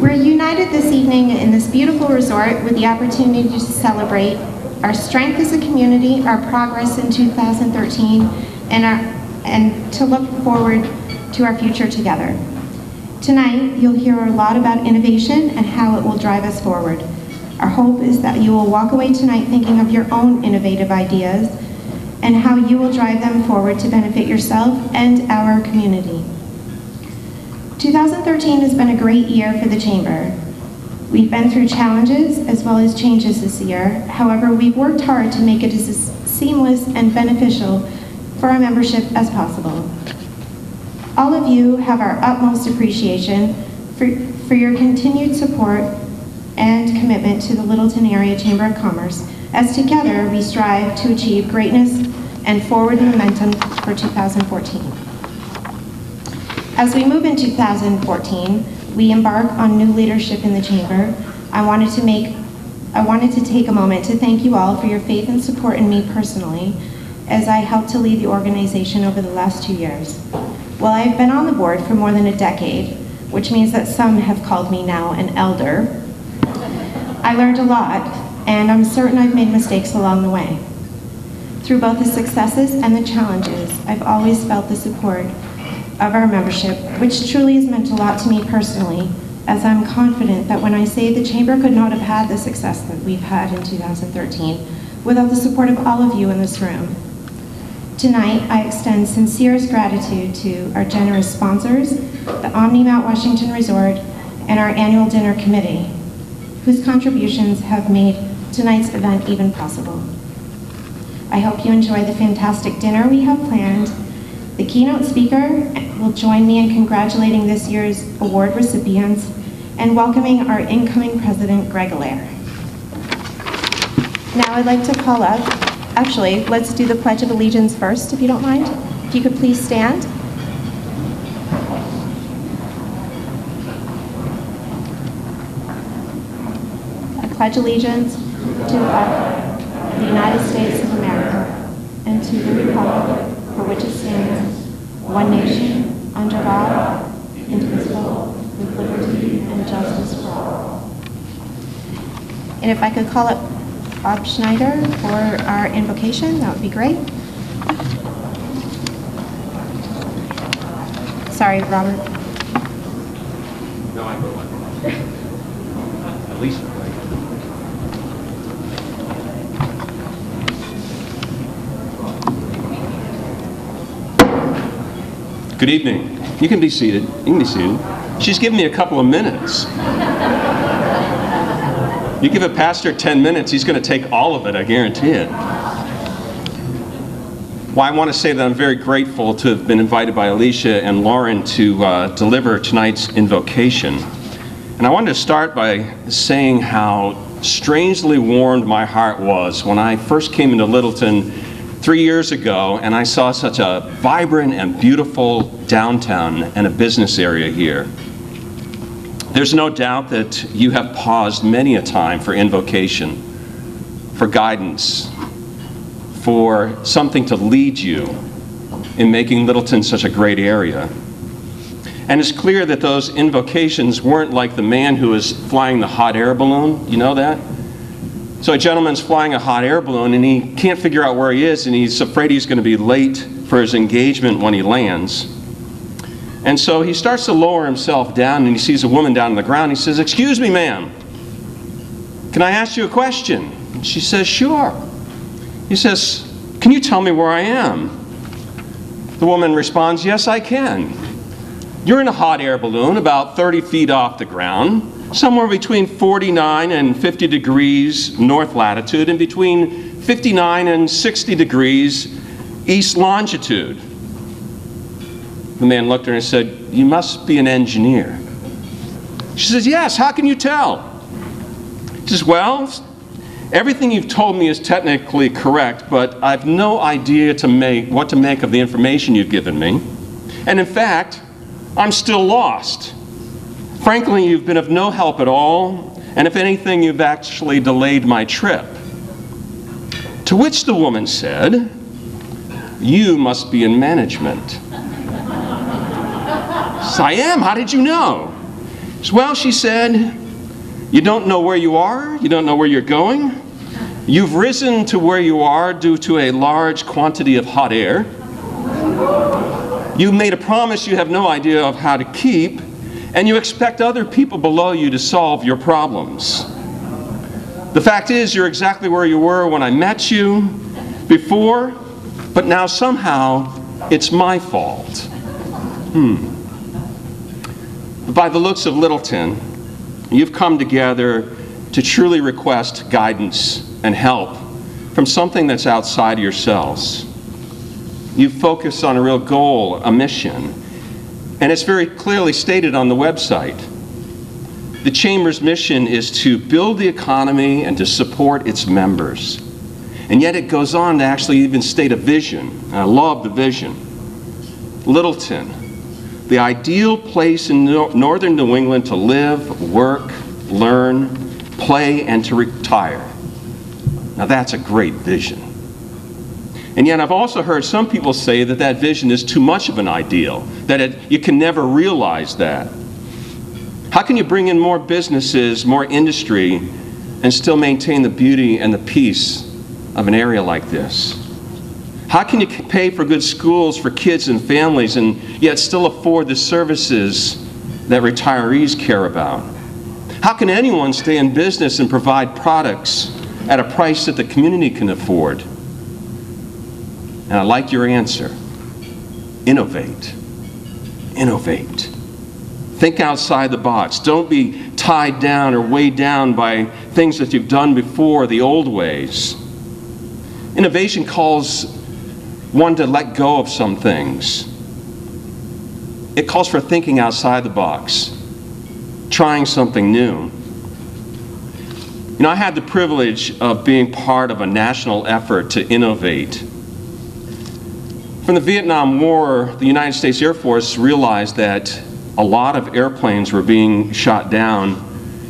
We're united this evening in this beautiful resort with the opportunity to celebrate our strength as a community, our progress in 2013, and to look forward to our future together. Tonight, you'll hear a lot about innovation and how it will drive us forward. Our hope is that you will walk away tonight thinking of your own innovative ideas and how you will drive them forward to benefit yourself and our community. 2013 has been a great year for the Chamber. We've been through challenges as well as changes this year. However, we've worked hard to make it as seamless and beneficial for our membership as possible. All of you have our utmost appreciation for your continued support and commitment to the Littleton Area Chamber of Commerce, as together we strive to achieve greatness and forward momentum for 2014. As we move in 2014, we embark on new leadership in the Chamber. I wanted to take a moment to thank you all for your faith and support in me personally, as I helped to lead the organization over the last 2 years. While I've been on the board for more than a decade, which means that some have called me now an elder, I learned a lot, and I'm certain I've made mistakes along the way. Through both the successes and the challenges, I've always felt the support of our membership, which truly has meant a lot to me personally, as I'm confident that when I say the Chamber could not have had the success that we've had in 2013 without the support of all of you in this room. Tonight, I extend sincerest gratitude to our generous sponsors, the Omni Mount Washington Resort, and our annual dinner committee, whose contributions have made tonight's event even possible. I hope you enjoy the fantastic dinner we have planned. The keynote speaker will join me in congratulating this year's award recipients and welcoming our incoming president, Greg Allaire. Now I'd like to call up, actually, let's do the Pledge of Allegiance first, if you don't mind. If you could please stand. I pledge allegiance to the flag of the United States of America and to the republic for which it stands, one nation, under God, indivisible, with liberty and justice for all. And if I could call up Bob Schneider for our invocation, that would be great. Sorry, Robert. No, I go on. At least. Good evening. You can be seated. You can be seated. She's given me a couple of minutes. You give a pastor 10 minutes, he's going to take all of it, I guarantee it. Well, I want to say that I'm very grateful to have been invited by Alicia and Lauren to deliver tonight's invocation. And I wanted to start by saying how strangely warmed my heart was when I first came into Littleton 3 years ago, and I saw such a vibrant and beautiful downtown and a business area here. There's no doubt that you have paused many a time for invocation, for guidance, for something to lead you in making Littleton such a great area. And it's clear that those invocations weren't like the man who was flying the hot air balloon. You know that? So a gentleman's flying a hot air balloon and he can't figure out where he is, and he's afraid he's going to be late for his engagement when he lands. And so he starts to lower himself down, and he sees a woman down on the ground. He says, "Excuse me, ma'am, can I ask you a question?" And she says, "Sure." He says, "Can you tell me where I am?" The woman responds, "Yes, I can. You're in a hot air balloon about 30 feet off the ground, somewhere between 49 and 50 degrees north latitude and between 59 and 60 degrees east longitude." The man looked at her and said, "You must be an engineer." She says, "Yes, how can you tell?" He says, "Well, everything you've told me is technically correct, but I've no idea what to make of the information you've given me. And in fact, I'm still lost. Frankly, you've been of no help at all, and if anything, you've actually delayed my trip." To which the woman said, "You must be in management." "Yes, I am. How did you know?" Well, she said, you don't know where you are, you don't know where you're going. You've risen to where you are due to a large quantity of hot air. You made a promise you have no idea of how to keep, and you expect other people below you to solve your problems. The fact is, you're exactly where you were when I met you before, but now somehow it's my fault. By the looks of Littleton, you've come together to truly request guidance and help from something that's outside of yourselves. You focus on a real goal, a mission, and it's very clearly stated on the website. The Chamber's mission is to build the economy and to support its members. And yet it goes on to actually even state a vision. And I love the vision. Littleton, the ideal place in northern New England to live, work, learn, play, and to retire. Now that's a great vision. And yet I've also heard some people say that that vision is too much of an ideal, that you can never realize that. How can you bring in more businesses, more industry, and still maintain the beauty and the peace of an area like this? How can you pay for good schools for kids and families and yet still afford the services that retirees care about? How can anyone stay in business and provide products at a price that the community can afford? And I like your answer. Innovate. Innovate. Think outside the box. Don't be tied down or weighed down by things that you've done before, the old ways. Innovation calls one to let go of some things. It calls for thinking outside the box, trying something new. You know, I had the privilege of being part of a national effort to innovate. From the Vietnam War, the United States Air Force realized that a lot of airplanes were being shot down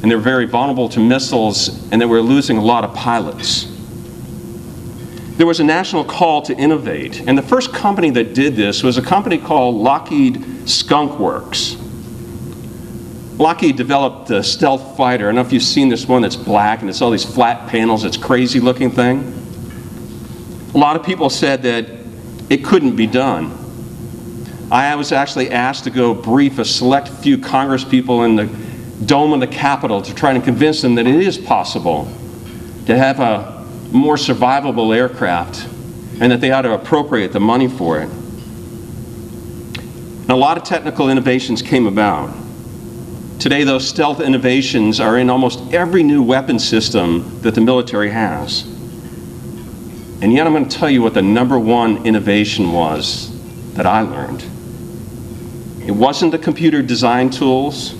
and they were very vulnerable to missiles and they were losing a lot of pilots. There was a national call to innovate, and the first company that did this was a company called Lockheed Skunk Works. Lockheed developed the stealth fighter. I don't know if you've seen this one that's black and it's all these flat panels, it's a crazy looking thing. A lot of people said that it couldn't be done. I was actually asked to go brief a select few Congress people in the dome of the Capitol to try and convince them that it is possible to have a more survivable aircraft and that they ought to appropriate the money for it. And a lot of technical innovations came about. Today, those stealth innovations are in almost every new weapon system that the military has. And yet I'm going to tell you what the #1 innovation was that I learned. It wasn't the computer design tools.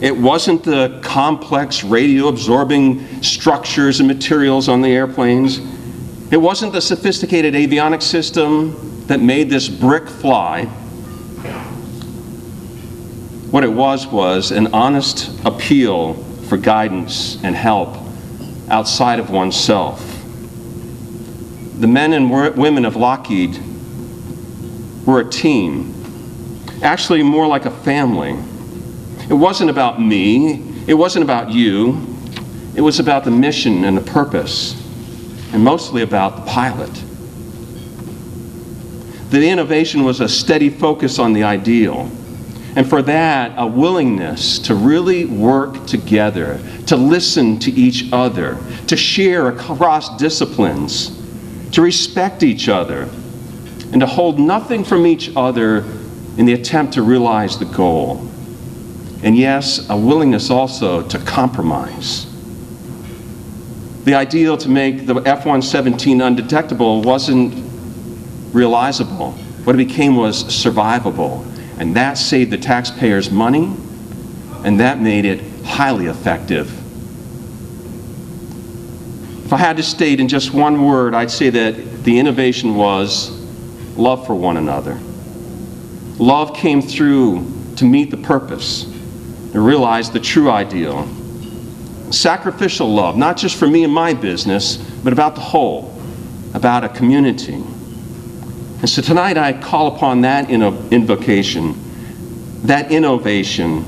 It wasn't the complex radio-absorbing structures and materials on the airplanes. It wasn't the sophisticated avionics system that made this brick fly. What it was an honest appeal for guidance and help outside of oneself. The men and women of Lockheed were a team, actually more like a family. It wasn't about me, it wasn't about you, it was about the mission and the purpose, and mostly about the pilot. The innovation was a steady focus on the ideal, and for that, a willingness to really work together, to listen to each other, to share across disciplines, to respect each other, and to hold nothing from each other in the attempt to realize the goal. And yes, a willingness also to compromise. The ideal to make the F-117 undetectable wasn't realizable. What it became was survivable. And that saved the taxpayers money, and that made it highly effective. If I had to state in just one word, I'd say that the innovation was love for one another. Love came through to meet the purpose and realize the true ideal. Sacrificial love, not just for me and my business, but about the whole, about a community. And so tonight I call upon that invocation, that innovation,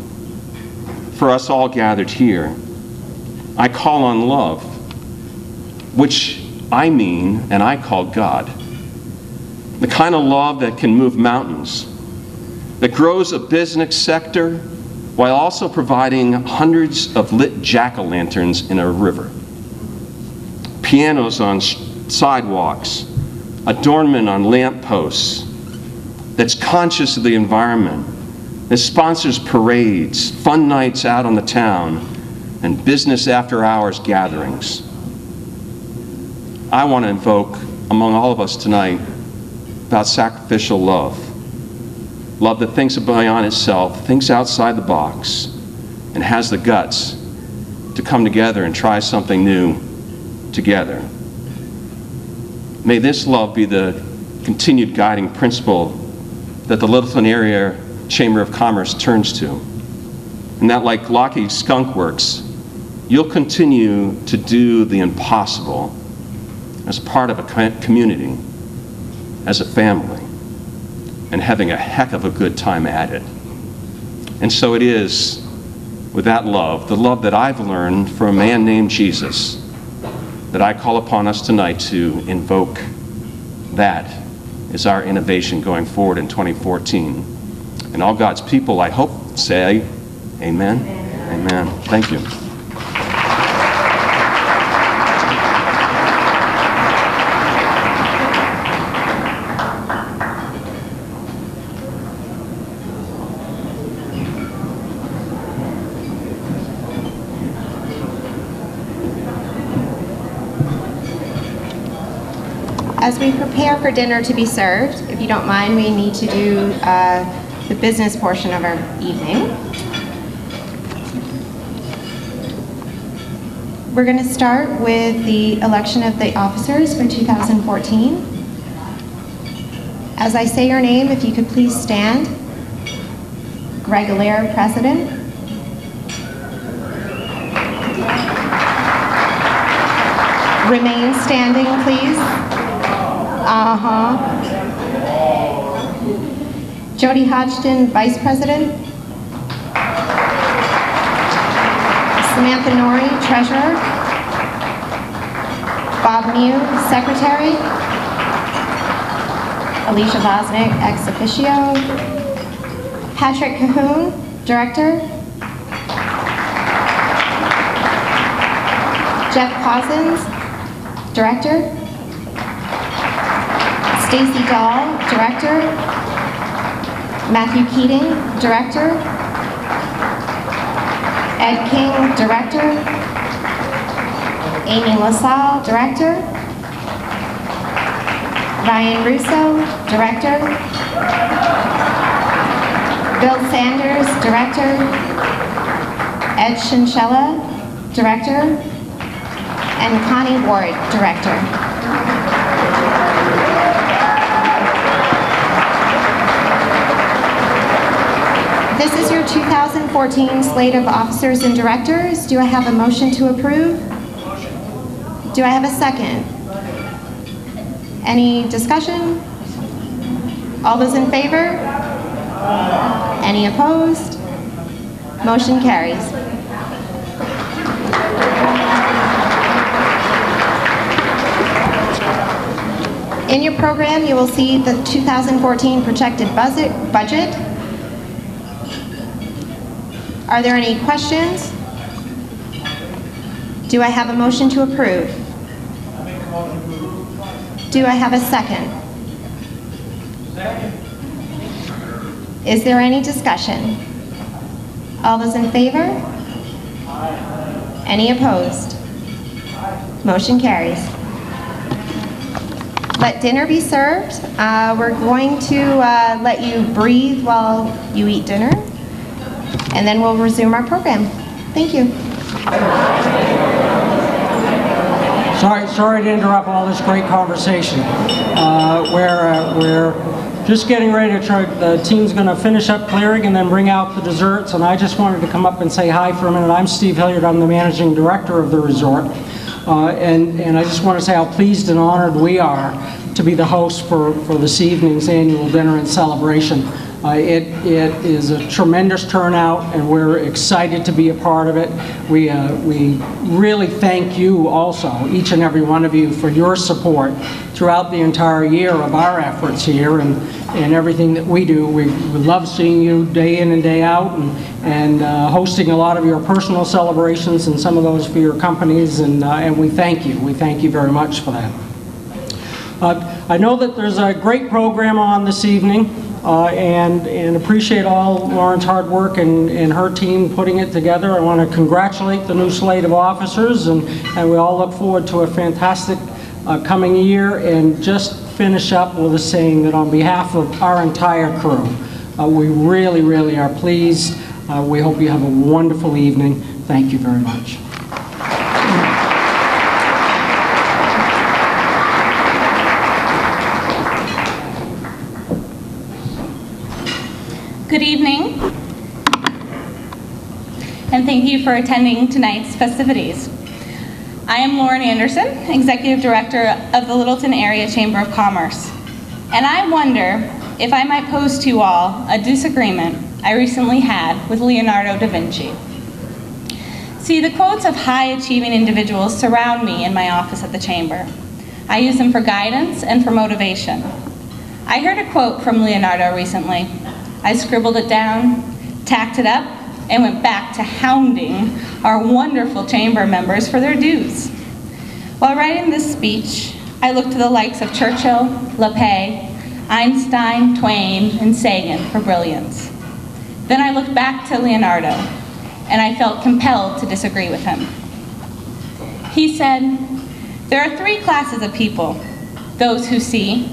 for us all gathered here. I call on love, which I mean and I call God. The kind of love that can move mountains, that grows a business sector while also providing hundreds of lit jack-o'-lanterns in a river. Pianos on sidewalks, adornment on lampposts, that's conscious of the environment, that sponsors parades, fun nights out on the town, and business after-hours gatherings. I want to invoke among all of us tonight about sacrificial love. Love that thinks beyond itself, thinks outside the box, and has the guts to come together and try something new together. May this love be the continued guiding principle that the Littleton Area Chamber of Commerce turns to. And that, like Lockheed Skunk Works, you'll continue to do the impossible as part of a community, as a family, and having a heck of a good time at it. And so it is with that love, the love that I've learned from a man named Jesus, that I call upon us tonight to invoke that as our innovation going forward in 2014. And all God's people, I hope, say amen. Amen. Thank you. As we prepare for dinner to be served, if you don't mind, we need to do the business portion of our evening. We're going to start with the election of the officers for 2014. As I say your name, if you could please stand. Greg Allaire, President. Remain standing, please. Jody Hodgson, Vice President. Samantha Norrie, Treasurer. Bob Mew, Secretary. Alicia Vosnick, ex officio. Patrick Cahoon, Director. Jeff Cousins, Director. Stacy Dahl, Director. Matthew Keating, Director. Ed King, Director. Amy LaSalle, Director. Ryan Russo, Director. Bill Sanders, Director. Ed Chinchilla, Director. And Connie Ward, Director. This is your 2014 slate of officers and directors. Do I have a motion to approve? Motion. Do I have a second? Any discussion? All those in favor? Any opposed? Motion carries. In your program, you will see the 2014 projected budget. Are there any questions? Do I have a motion to approve? Do I have a second? Second. Is there any discussion? All those in favor? Aye. Any opposed? Aye. Motion carries. Let dinner be served. We're going to let you breathe while you eat dinner, and then we'll resume our program. Thank you. Sorry to interrupt all this great conversation. We're just getting ready to try. The team's going to finish up clearing and then bring out the desserts. And I just wanted to come up and say hi for a minute. I'm Steve Hilliard. I'm the managing director of the resort. And I just want to say how pleased and honored we are to be the host for this evening's annual dinner and celebration. It is a tremendous turnout, and we're excited to be a part of it. We really thank you also, each and every one of you, for your support throughout the entire year of our efforts here and everything that we do. We love seeing you day in and day out, and hosting a lot of your personal celebrations and some of those for your companies, and we thank you. We thank you very much for that. I know that there's a great program on this evening, and appreciate all Lauren's hard work and her team putting it together. I want to congratulate the new slate of officers, and we all look forward to a fantastic coming year, and just finish up with a saying that on behalf of our entire crew, we really, really are pleased. We hope you have a wonderful evening. Thank you very much. Good evening, and thank you for attending tonight's festivities. I am Lauren Anderson, Executive Director of the Littleton Area Chamber of Commerce, and I wonder if I might pose to you all a disagreement I recently had with Leonardo da Vinci. See, the quotes of high-achieving individuals surround me in my office at the Chamber. I use them for guidance and for motivation. I heard a quote from Leonardo recently. I scribbled it down, tacked it up, and went back to hounding our wonderful chamber members for their dues. While writing this speech, I looked to the likes of Churchill, LePay, Einstein, Twain, and Sagan for brilliance. Then I looked back to Leonardo, and I felt compelled to disagree with him. He said, "There are three classes of people: those who see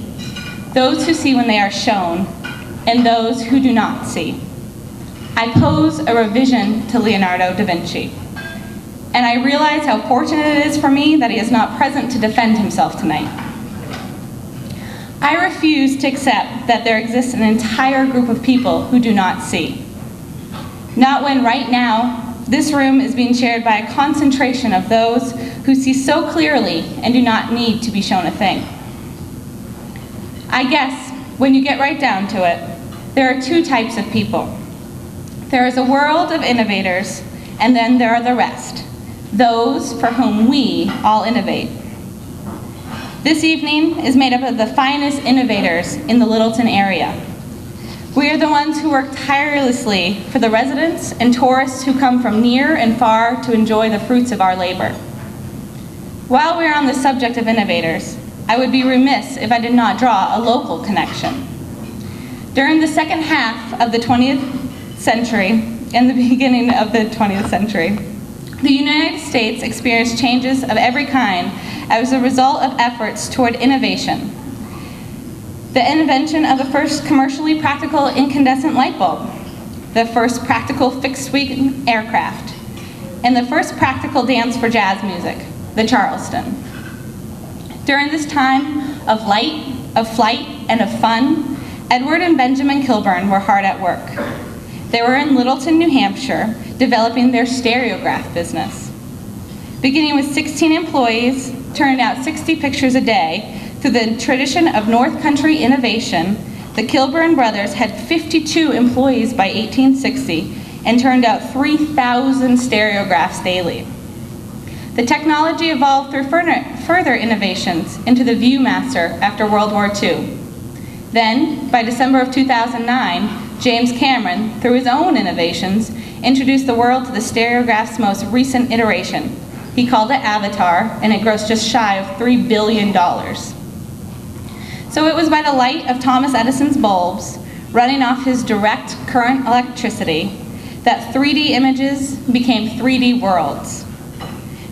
when they are shown, and those who do not see." I pose a revision to Leonardo da Vinci, and I realize how fortunate it is for me that he is not present to defend himself tonight. I refuse to accept that there exists an entire group of people who do not see. Not when right now this room is being shared by a concentration of those who see so clearly and do not need to be shown a thing. I guess when you get right down to it, there are two types of people. There is a world of innovators, and then there are the rest, those for whom we all innovate. This evening is made up of the finest innovators in the Littleton area. We are the ones who work tirelessly for the residents and tourists who come from near and far to enjoy the fruits of our labor. While we are on the subject of innovators, I would be remiss if I did not draw a local connection. During the second half of the 20th century and the beginning of the 20th century, the United States experienced changes of every kind as a result of efforts toward innovation. The invention of the first commercially practical incandescent light bulb, the first practical fixed-wing aircraft, and the first practical dance for jazz music, the Charleston. During this time of light, of flight, and of fun, Edward and Benjamin Kilburn were hard at work. They were in Littleton, New Hampshire, developing their stereograph business. Beginning with 16 employees, turning out 60 pictures a day, through the tradition of North Country innovation, the Kilburn brothers had 52 employees by 1860 and turned out 3,000 stereographs daily. The technology evolved through further innovations into the Viewmaster after World War II. Then, by December of 2009, James Cameron, through his own innovations, introduced the world to the stereograph's most recent iteration. He called it Avatar, and it grossed just shy of $3 billion. So it was by the light of Thomas Edison's bulbs, running off his direct current electricity, that 3D images became 3D worlds.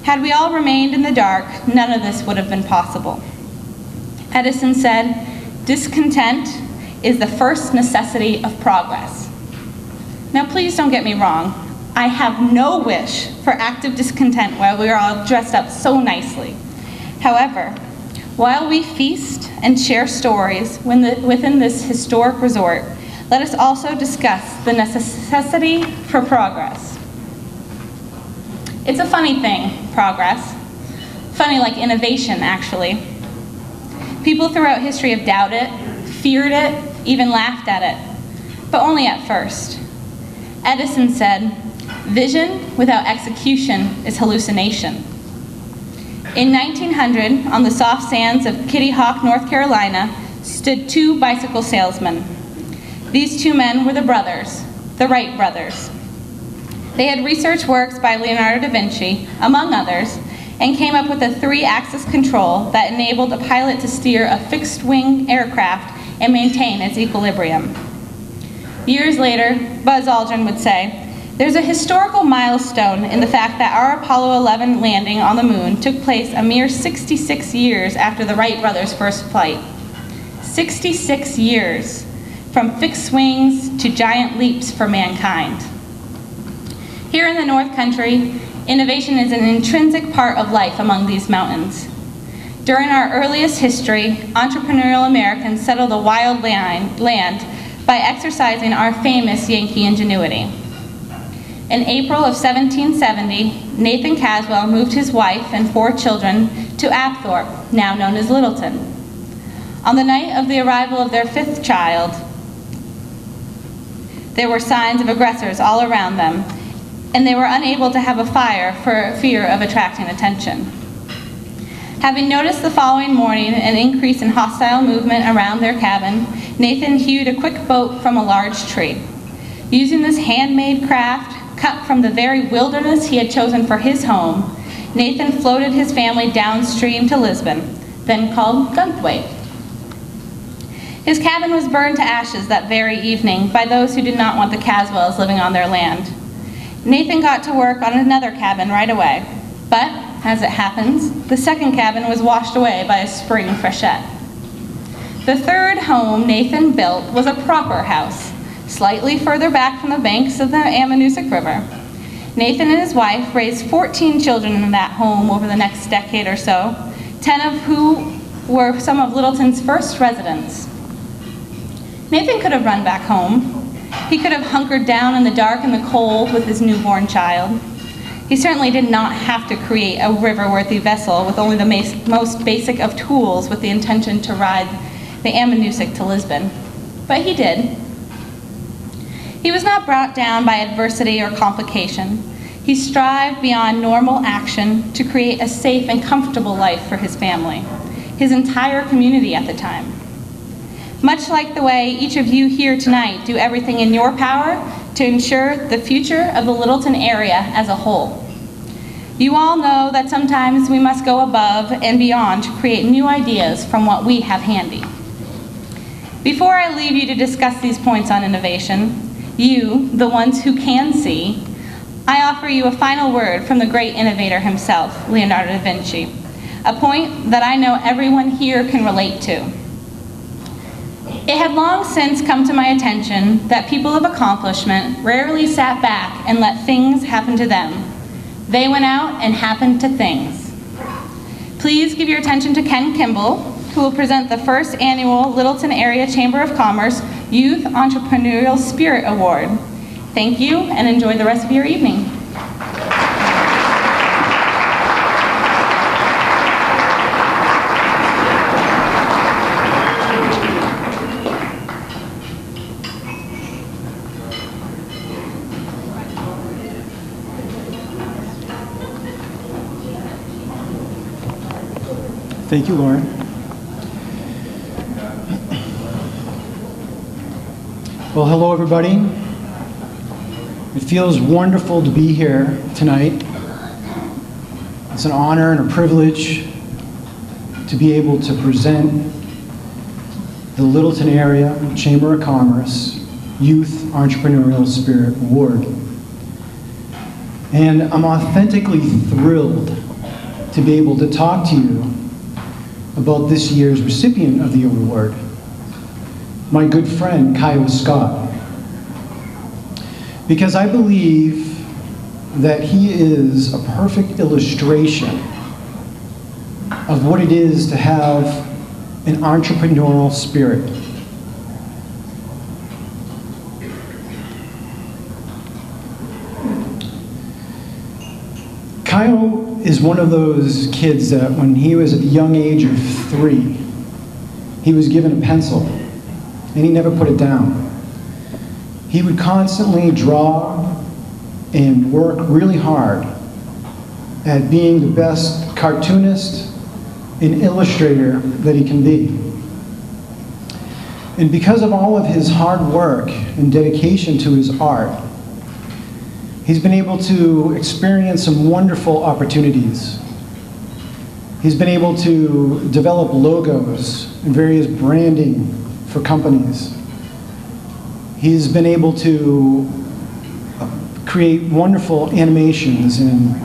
Had we all remained in the dark, none of this would have been possible. Edison said, "Discontent is the first necessity of progress." Now please don't get me wrong. I have no wish for active discontent while we are all dressed up so nicely. However, while we feast and share stories within this historic resort, let us also discuss the necessity for progress. It's a funny thing, progress. Funny like innovation, actually. People throughout history have doubted it, feared it, even laughed at it. but only at first. Edison said, "Vision without execution is hallucination." In 1900, on the soft sands of Kitty Hawk, North Carolina, stood two bicycle salesmen. These two men were the brothers, the Wright brothers. They had researched works by Leonardo da Vinci, among others, and came up with a three-axis control that enabled a pilot to steer a fixed-wing aircraft and maintain its equilibrium. Years later, Buzz Aldrin would say, "There's a historical milestone in the fact that our Apollo 11 landing on the moon took place a mere 66 years after the Wright brothers' first flight." 66 years, from fixed wings to giant leaps for mankind. Here in the North Country, innovation is an intrinsic part of life among these mountains. During our earliest history, entrepreneurial Americans settled a wild land by exercising our famous Yankee ingenuity. In April of 1770, Nathan Caswell moved his wife and 4 children to Apthorpe, now known as Littleton. On the night of the arrival of their 5th child, there were signs of aggressors all around them, and they were unable to have a fire for fear of attracting attention. Having noticed the following morning an increase in hostile movement around their cabin, Nathan hewed a quick boat from a large tree. Using this handmade craft, cut from the very wilderness he had chosen for his home, Nathan floated his family downstream to Lisbon, then called Gunthwaite. His cabin was burned to ashes that very evening by those who did not want the Caswells living on their land. Nathan got to work on another cabin right away, but, as it happens, the second cabin was washed away by a spring freshet. The third home Nathan built was a proper house, slightly further back from the banks of the Ammonoosuc River. Nathan and his wife raised 14 children in that home over the next decade or so, 10 of who were some of Littleton's first residents. Nathan could have run back home. He could have hunkered down in the dark and the cold with his newborn child. He certainly did not have to create a river-worthy vessel with only the most basic of tools with the intention to ride the Ammonoosuc to Lisbon. But he did. He was not brought down by adversity or complication. He strived beyond normal action to create a safe and comfortable life for his family, his entire community at the time. Much like the way each of you here tonight do everything in your power to ensure the future of the Littleton area as a whole. You all know that sometimes we must go above and beyond to create new ideas from what we have handy. Before I leave you to discuss these points on innovation, you, the ones who can see, I offer you a final word from the great innovator himself, Leonardo da Vinci, a point that I know everyone here can relate to. It had long since come to my attention that people of accomplishment rarely sat back and let things happen to them. They went out and happened to things. Please give your attention to Ken Kimball, who will present the first annual Littleton Area Chamber of Commerce Youth Entrepreneurial Spirit Award. Thank you, and enjoy the rest of your evening. Thank you, Lauren. Well, hello, everybody. It feels wonderful to be here tonight. It's an honor and a privilege to be able to present the Littleton Area Chamber of Commerce Youth Entrepreneurial Spirit Award. And I'm authentically thrilled to be able to talk to you about this year's recipient of the award, my good friend, Kyle Scott. Because I believe that he is a perfect illustration of what it is to have an entrepreneurial spirit. Kyle is one of those kids that when he was at the young age of 3, he was given a pencil and he never put it down. he would constantly draw and work really hard at being the best cartoonist and illustrator that he can be. And because of all of his hard work and dedication to his art, he's been able to experience some wonderful opportunities. He's been able to develop logos and various branding for companies. He's been able to create wonderful animations, and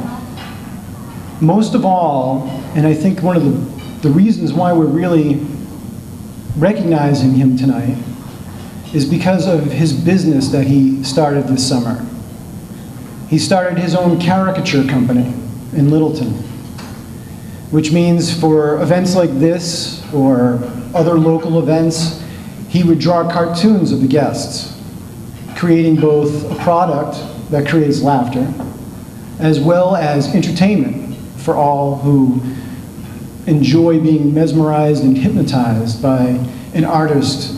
most of all, and I think one of the reasons why we're really recognizing him tonight is because of his business that he started this summer. He started his own caricature company in Littleton, which means for events like this or other local events, he would draw cartoons of the guests, creating both a product that creates laughter as well as entertainment for all who enjoy being mesmerized and hypnotized by an artist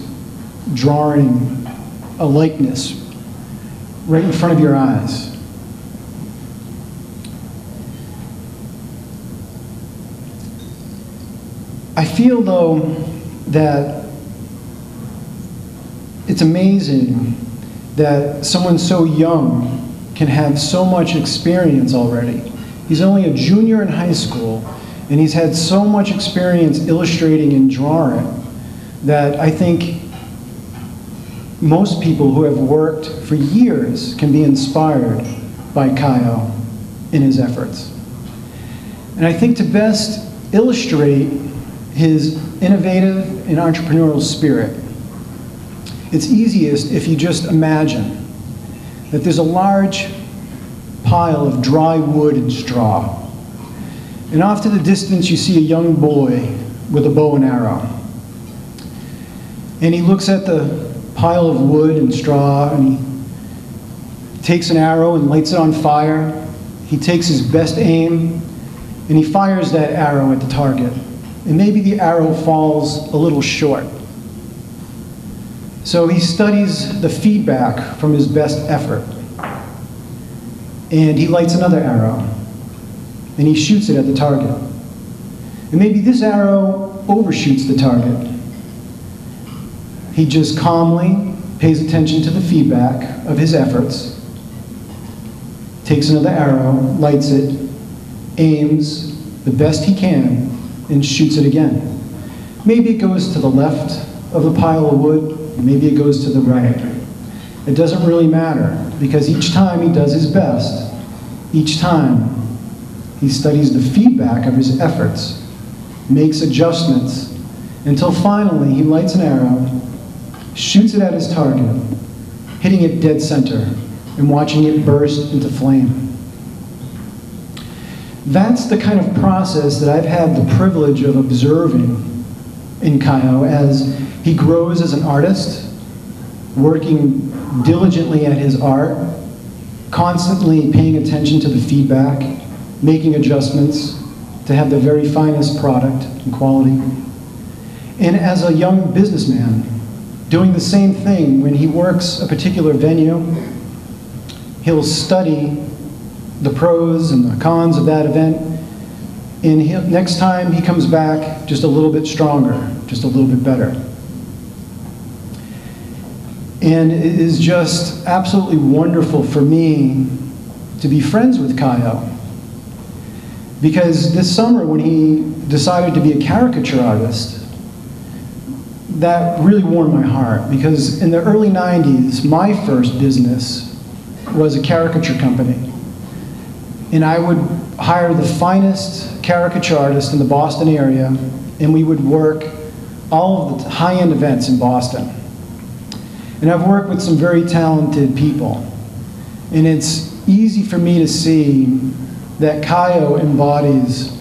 drawing a likeness right in front of your eyes. I feel, though, that it's amazing that someone so young can have so much experience already. He's only a junior in high school, and he's had so much experience illustrating and drawing that I think most people who have worked for years can be inspired by Kaio in his efforts. And I think to best illustrate his innovative and entrepreneurial spirit, it's easiest if you just imagine that there's a large pile of dry wood and straw. And off to the distance, you see a young boy with a bow and arrow. And he looks at the pile of wood and straw, and he takes an arrow and lights it on fire. He takes his best aim, and he fires that arrow at the target. And maybe the arrow falls a little short. So he studies the feedback from his best effort. And he lights another arrow, and he shoots it at the target. And maybe this arrow overshoots the target. He just calmly pays attention to the feedback of his efforts, takes another arrow, lights it, aims the best he can, and shoots it again. Maybe it goes to the left of the pile of wood, maybe it goes to the right. It doesn't really matter, because each time he does his best, each time he studies the feedback of his efforts, makes adjustments, until finally he lights an arrow, shoots it at his target, hitting it dead center, and watching it burst into flame. That's the kind of process that I've had the privilege of observing in Kaio as he grows as an artist, working diligently at his art, constantly paying attention to the feedback, making adjustments to have the very finest product and quality. And as a young businessman, doing the same thing when he works a particular venue, he'll study the pros and the cons of that event, and next time he comes back just a little bit stronger, just a little bit better. And it is just absolutely wonderful for me to be friends with Kaio, because this summer when he decided to be a caricature artist, that really warmed my heart, because in the early 90s, my first business was a caricature company. And I would hire the finest caricature artists in the Boston area, and we would work all of the high-end events in Boston. And I've worked with some very talented people. And it's easy for me to see that Kaio embodies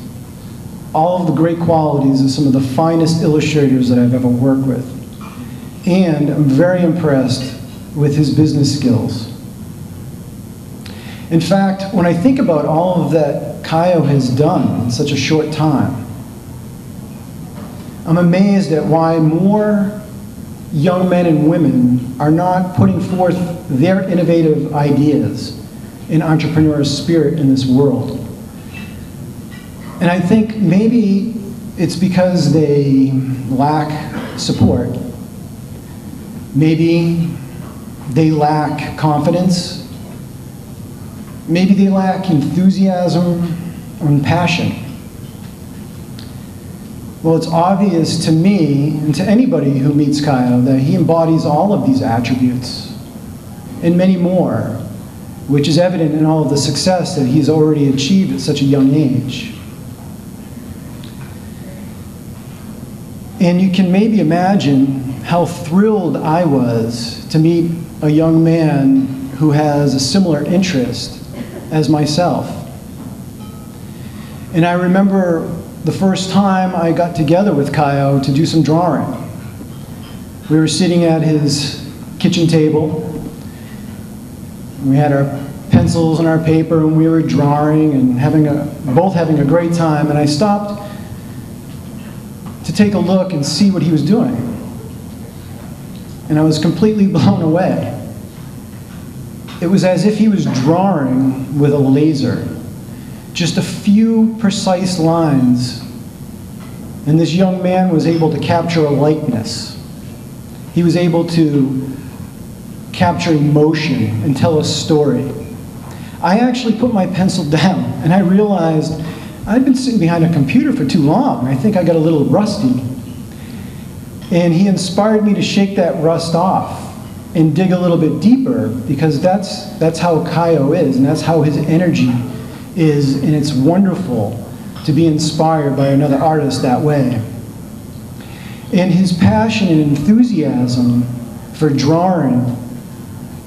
all of the great qualities of some of the finest illustrators that I've ever worked with. And I'm very impressed with his business skills. In fact, when I think about all of that Kaio has done in such a short time, I'm amazed at why more young men and women are not putting forth their innovative ideas and entrepreneurial spirit in this world. And I think maybe it's because they lack support. Maybe they lack confidence. Maybe they lack enthusiasm and passion. Well, it's obvious to me and to anybody who meets Kaio that he embodies all of these attributes and many more, which is evident in all of the success that he's already achieved at such a young age. And you can maybe imagine how thrilled I was to meet a young man who has a similar interest as myself. And I remember the first time I got together with Kaio to do some drawing. We were sitting at his kitchen table. We had our pencils and our paper, and we were drawing and both having a great time. And I stopped to take a look and see what he was doing. And I was completely blown away. It was as if he was drawing with a laser. Just a few precise lines, and this young man was able to capture a likeness. He was able to capture emotion and tell a story. I actually put my pencil down, and I realized I'd been sitting behind a computer for too long. I think I got a little rusty. And he inspired me to shake that rust off and dig a little bit deeper, because that's how Kaio is, and that's how his energy is, and it's wonderful to be inspired by another artist that way. And his passion and enthusiasm for drawing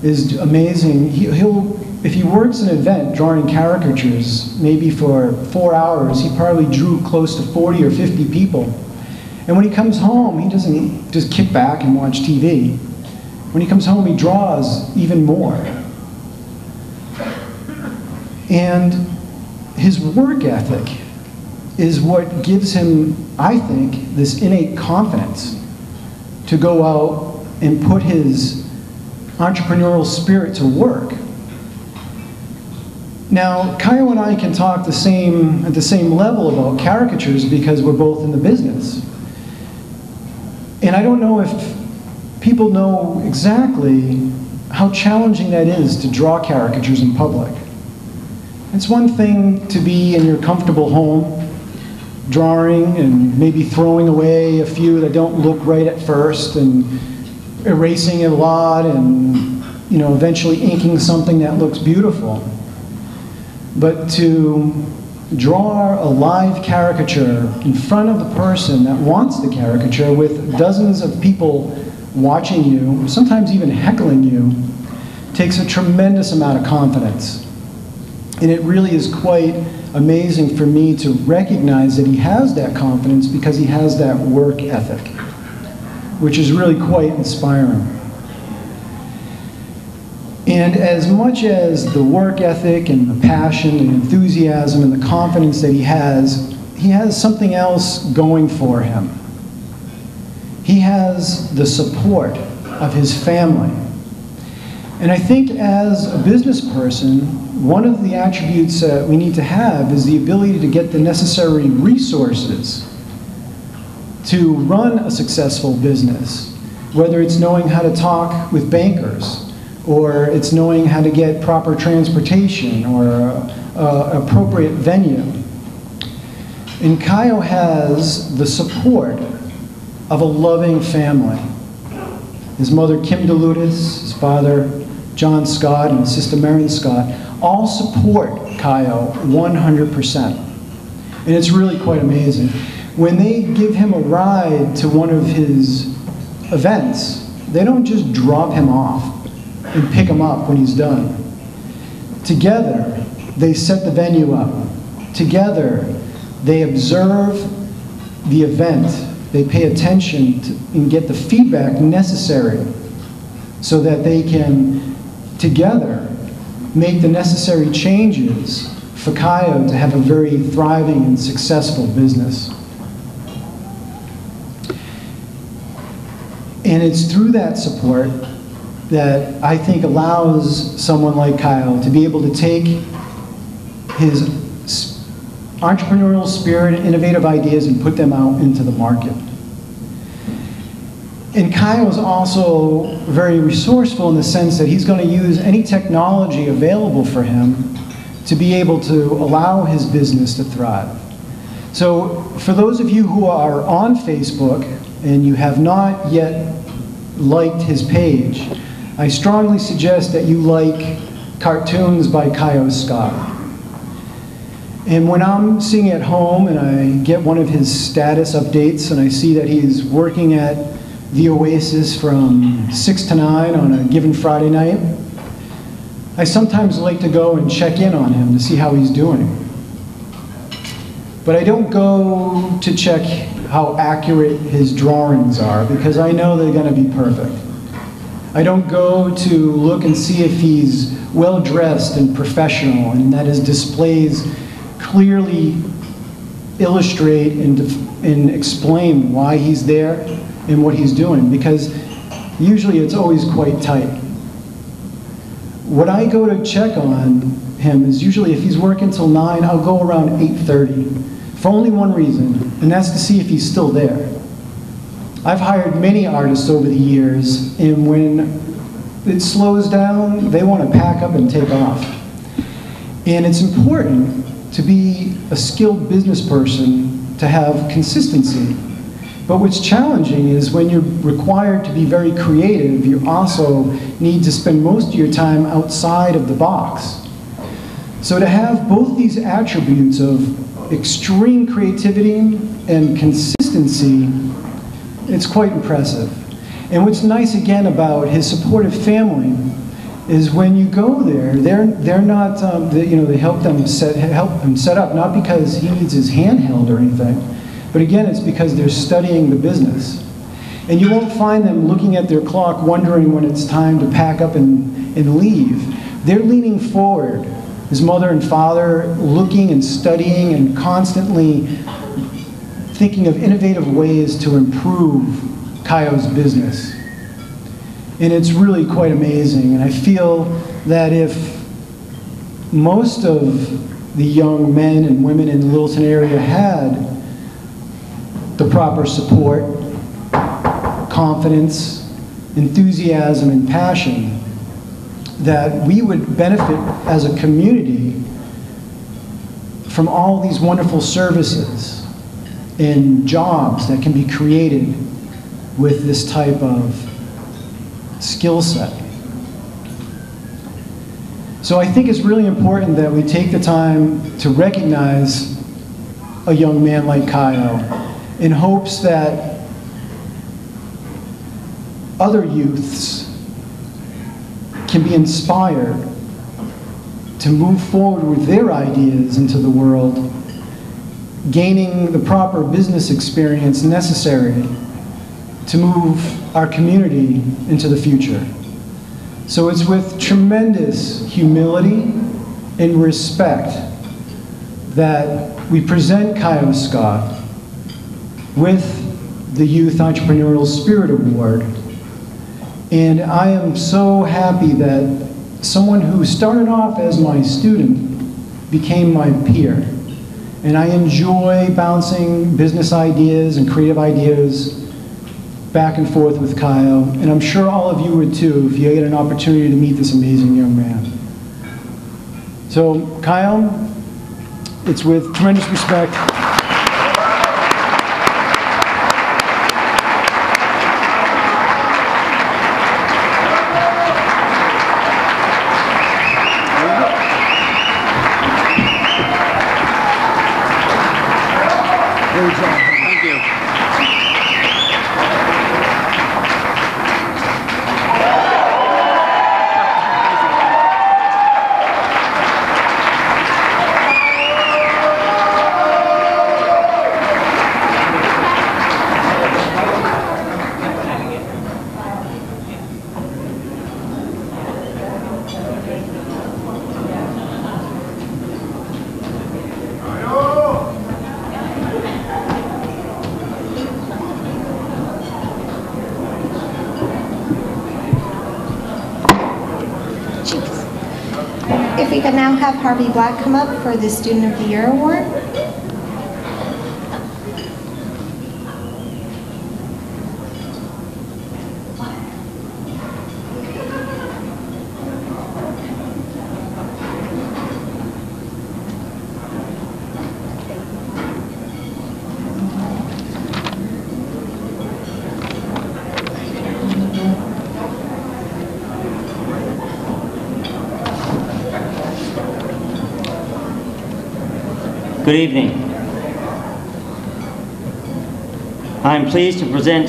is amazing. If he works an event drawing caricatures, maybe for 4 hours, he probably drew close to 40 or 50 people. And when he comes home, he doesn't just kick back and watch TV. When he comes home, he draws even more. And his work ethic is what gives him, I think, this innate confidence to go out and put his entrepreneurial spirit to work. Now, Kaio and I can talk at the same level about caricatures because we're both in the business. And I don't know if people know exactly how challenging that is to draw caricatures in public. It's one thing to be in your comfortable home, drawing and maybe throwing away a few that don't look right at first and erasing a lot and, eventually inking something that looks beautiful. But to draw a live caricature in front of the person that wants the caricature with dozens of people watching you, sometimes even heckling you, takes a tremendous amount of confidence. And it really is quite amazing for me to recognize that he has that confidence because he has that work ethic, which is really quite inspiring. And as much as the work ethic and the passion and enthusiasm and the confidence that he has something else going for him. He has the support of his family. And I think as a business person, one of the attributes that we need to have is the ability to get the necessary resources to run a successful business, whether it's knowing how to talk with bankers, or it's knowing how to get proper transportation or appropriate venue. And Kaio has the support of a loving family. His mother, Kim DeLutis, his father, John Scott, and his sister, Marion Scott, all support Kaio 100%. And it's really quite amazing. When they give him a ride to one of his events, they don't just drop him off and pick him up when he's done. Together, they set the venue up. Together, they observe the event. They pay attention to, and get the feedback necessary so that they can, together, make the necessary changes for Kaio to have a very thriving and successful business. And it's through that support that I think allows someone like Kyle to be able to take his entrepreneurial spirit and innovative ideas and put them out into the market. And Kyle is also very resourceful in the sense that he's going to use any technology available for him to be able to allow his business to thrive. So for those of you who are on Facebook and you have not yet liked his page, I strongly suggest that you like cartoons by Kyle Scott. And when I'm sitting at home and I get one of his status updates and I see that he's working at the Oasis from 6 to 9 on a given Friday night, I sometimes like to go and check in on him to see how he's doing. But I don't go to check how accurate his drawings are because I know they're going to be perfect. I don't go to look and see if he's well dressed and professional and that his displays clearly illustrate and explain why he's there and what he's doing, because usually it's always quite tight. What I go to check on him is usually if he's working till 9, I'll go around 8:30 for only one reason, and that's to see if he's still there. I've hired many artists over the years, and when it slows down, they want to pack up and take off. And it's important to be a skilled business person to have consistency. But what's challenging is when you're required to be very creative, you also need to spend most of your time outside of the box. So to have both these attributes of extreme creativity and consistency, it's quite impressive. And what's nice again about his supportive family is when you go there, they're not, they help him set up, not because he needs his hand held or anything, but again, it's because they're studying the business. And you won't find them looking at their clock wondering when it's time to pack up and leave. They're leaning forward, his mother and father looking and studying and constantly thinking of innovative ways to improve Kayo's business. And it's really quite amazing. And I feel that if most of the young men and women in the Littleton area had the proper support, confidence, enthusiasm, and passion, that we would benefit as a community from all these wonderful services and jobs that can be created with this type of skill set. So I think it's really important that we take the time to recognize a young man like Kyle in hopes that other youths can be inspired to move forward with their ideas into the world, gaining the proper business experience necessary to move our community into the future. So it's with tremendous humility and respect that we present Kyle Scott with the Youth Entrepreneurial Spirit Award. And I am so happy that someone who started off as my student became my peer. And I enjoy bouncing business ideas and creative ideas back and forth with Kyle. And I'm sure all of you would too if you get an opportunity to meet this amazing young man. So Kyle, it's with tremendous respect. Thank you. We can now have Harvey Black come up for the Student of the Year Award. Good evening. I'm pleased to present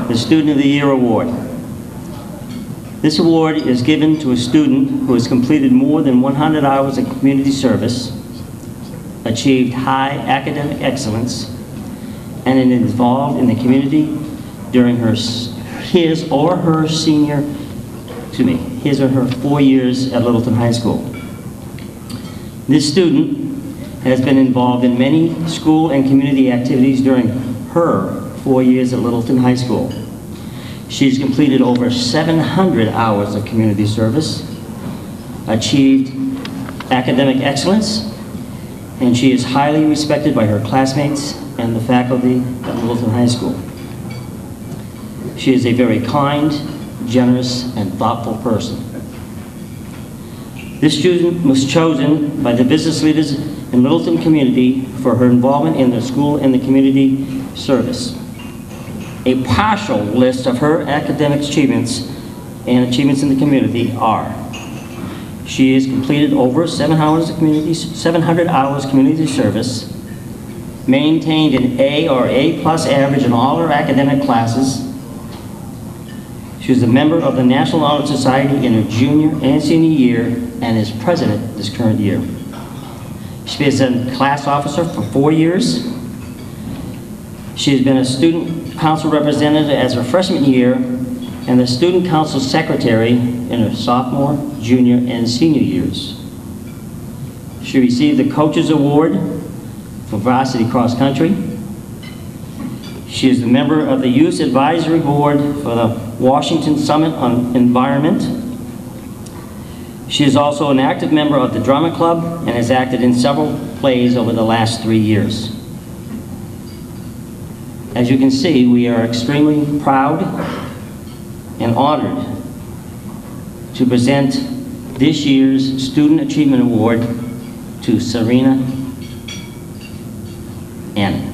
the Student of the Year Award. This award is given to a student who has completed more than 100 hours of community service, achieved high academic excellence, and is involved in the community during his or her 4 years at Littleton High School. This student has been involved in many school and community activities during her 4 years at Littleton High School. She's completed over 700 hours of community service, achieved academic excellence, and she is highly respected by her classmates and the faculty at Littleton High School. She is a very kind, generous, and thoughtful person. This student was chosen by the business leaders in Littleton community for her involvement in the school and the community service. A partial list of her academic achievements and achievements in the community are: she has completed over 700 hours community service, maintained an A or A+ average in all her academic classes. She was a member of the National Honor Society in her junior and senior year and is president this current year. She has been a class officer for 4 years. She has been a student council representative as her freshman year and the student council secretary in her sophomore, junior, and senior years. She received the Coaches Award for varsity cross country. She is a member of the Youth Advisory Board for the Washington Summit on Environment. She is also an active member of the Drama Club and has acted in several plays over the last 3 years. As you can see, we are extremely proud and honored to present this year's Student Achievement Award to Serena Annan.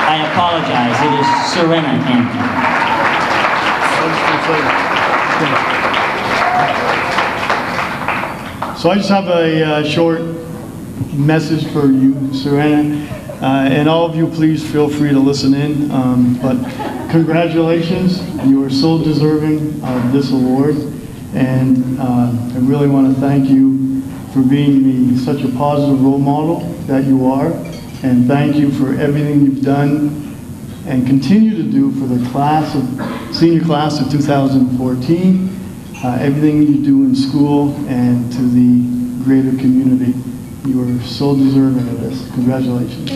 I apologize, it is Serena Annan. So I just have a short message for you, Serena, and all of you, please feel free to listen in. But congratulations, you are so deserving of this award, and I really want to thank you for being such a positive role model that you are, and thank you for everything you've done and continue to do for the senior class of 2014. Everything you do in school and to the greater community. You are so deserving of this. Congratulations.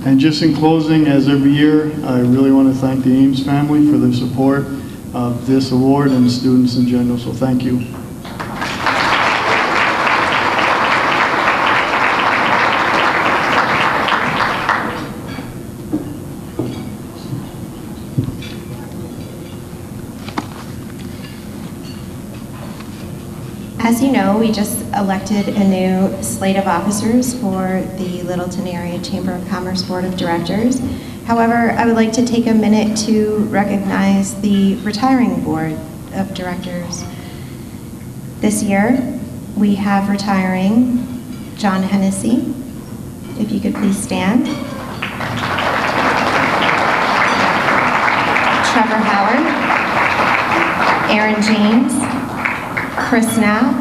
And just in closing, as every year, I really want to thank the Ames family for their support of this award and students in general, so thank you. As you know, we just elected a new slate of officers for the Littleton Area Chamber of Commerce Board of Directors. However, I would like to take a minute to recognize the retiring Board of Directors. This year, we have retiring John Hennessy. If you could please stand. Trevor Howard, Aaron James, Chris Knapp,